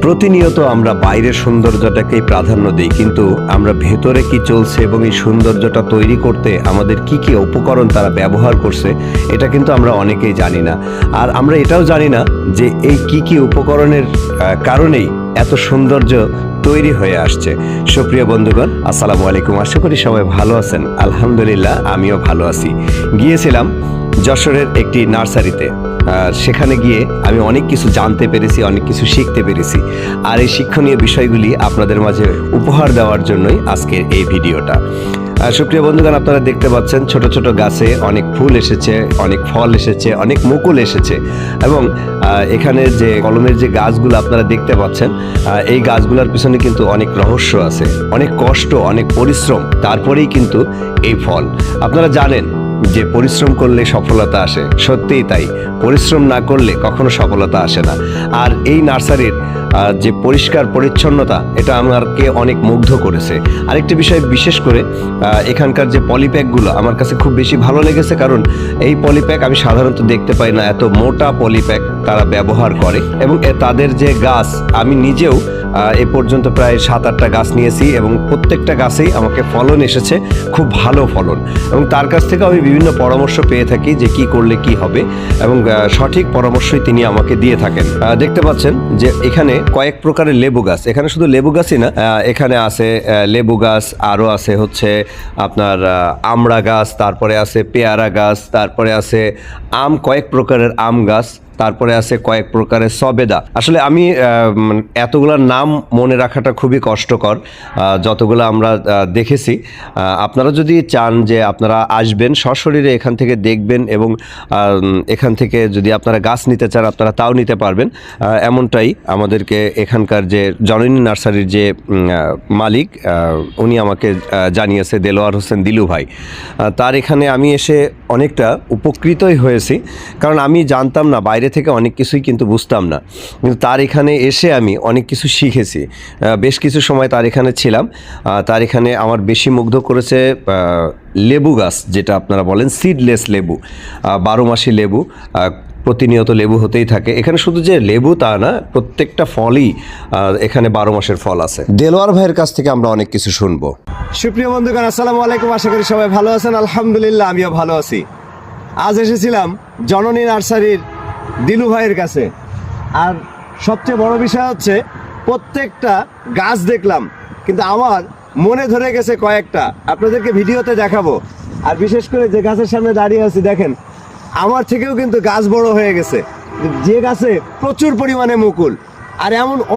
প্রতিনিয়ত আমরা বাইরের সৌন্দর্যটাকেই প্রাধান্য দিই, কিন্তু আমরা ভেতরে কি চলছে এবং এই সৌন্দর্যটা তৈরি করতে আমাদের কি কি উপকরণ তারা ব্যবহার করছে এটা কিন্তু আমরা অনেকেই জানি না। আর আমরা এটাও জানি না যে এই কি কি উপকরণের কারণেই এত সৌন্দর্য তৈরি হয়ে আসছে। সুপ্রিয় বন্ধুগণ, আসসালামু আলাইকুম। আশা করি সবাই ভালো আছেন। আলহামদুলিল্লাহ, আমিও ভালো আছি। গিয়েছিলাম যশোরের একটি নার্সারিতে। সেখানে গিয়ে আমি অনেক কিছু জানতে পেরেছি, অনেক কিছু শিখতে পেরেছি। আর এই শিক্ষণীয় বিষয়গুলি আপনাদের মাঝে উপহার দেওয়ার জন্যই আজকের এই ভিডিওটা। সুপ্রিয় বন্ধুগণ, আপনারা দেখতে পাচ্ছেন ছোট ছোট গাছে অনেক ফুল এসেছে, অনেক ফল এসেছে, অনেক মুকুল এসেছে। এবং এখানে যে কলমের যে গাছগুলো আপনারা দেখতে পাচ্ছেন, এই গাছগুলোর পিছনে কিন্তু অনেক রহস্য আছে, অনেক কষ্ট, অনেক পরিশ্রম, তারপরেই কিন্তু এই ফল। আপনারা জানেন যে পরিশ্রম করলে সফলতা আসে, সত্যিই তাই। পরিশ্রম না করলে কখনো সফলতা আসে না। আর এই নার্সারির যে পরিষ্কার পরিচ্ছন্নতা, এটা আমাকে অনেক মুগ্ধ করেছে। আরেকটি বিষয় বিশেষ করে এখানকার যে পলিপ্যাকগুলো আমার কাছে খুব বেশি ভালো লেগেছে, কারণ এই পলিপ্যাক আমি সাধারণত দেখতে পাই না। এত মোটা পলিপ্যাক তারা ব্যবহার করে এবং তাদের যে গাছ, আমি নিজেও এ পর্যন্ত প্রায় 7-8টা গাছ নিয়েছি এবং প্রত্যেকটা গাছেই আমাকে ফলন এসেছে, খুব ভালো ফলন। এবং তার কাছ থেকে আমি বিভিন্ন পরামর্শ পেয়ে থাকি যে কি করলে কি হবে, এবং সঠিক পরামর্শই তিনি আমাকে দিয়ে থাকেন। দেখতে পাচ্ছেন যে এখানে কয়েক প্রকারের লেবু গাছ। এখানে শুধু লেবু গাছই না, এখানে আছে লেবু গাছ, আরও আছে হচ্ছে আপনার আমড়া গাছ, তারপরে আছে পেয়ারা গাছ, তারপরে আছে আম, কয়েক প্রকারের আম গাছ, তারপরে আছে কয়েক প্রকারের সবেদা। আসলে আমি এতগুলোর নাম মনে রাখাটা খুবই কষ্টকর, যতগুলো আমরা দেখেছি। আপনারা যদি চান যে আপনারা আসবেন সশরীরে, এখান থেকে দেখবেন এবং এখান থেকে যদি আপনারা গাছ নিতে চান আপনারা তাও নিতে পারবেন। এমনটাই আমাদেরকে এখানকার যে জননী নার্সারির যে মালিক, উনি আমাকে জানিয়েছে, দেলোয়ার হোসেন দিলু ভাই। তার এখানে আমি এসে অনেকটা উপকৃতই হয়েছি, কারণ আমি জানতাম না, বাইরে থেকে অনেক কিছুই কিন্তু বুঝতাম না, কিন্তু তার এখানে এসে আমি অনেক কিছু শিখেছি। বেশ কিছু সময় তার এখানে ছিলাম। তার এখানে আমার বেশি মুগ্ধ করেছে লেবু গাছ, যেটা আপনারা বলেন সিডলেস লেবু, 12 মাসি লেবু। প্রতিনিয়ত লেবু হতেই থাকে এখানে। শুধু যে লেবু তা না, প্রত্যেকটা ফলই এখানে 12 মাসের ফল আছে। দেলোয়ার ভাইয়ের কাছ থেকে আমরা অনেক কিছু শুনবো। সুপ্রিয় বন্ধুগণ, আসসালামু আলাইকুম। আশা করি সবাই ভালো আছেন। আলহামদুলিল্লাহ, আমিও ভালো আছি। আজ এসেছিলাম জননী নার্সারির দিলু ভাইয়ের কাছে। আর সবচেয়ে বড় বিষয় হচ্ছে প্রত্যেকটা গাছ দেখলাম, কিন্তু আমার মনে ধরে গেছে কয়েকটা, আপনাদেরকে ভিডিওতে দেখাবো। আর বিশেষ করে যে গাছের সামনে দাঁড়িয়ে আছি, দেখেন আমার থেকেও কিন্তু গাছ বড় হয়ে গেছে, যে গাছে প্রচুর পরিমাণে মুকুল। আর এমন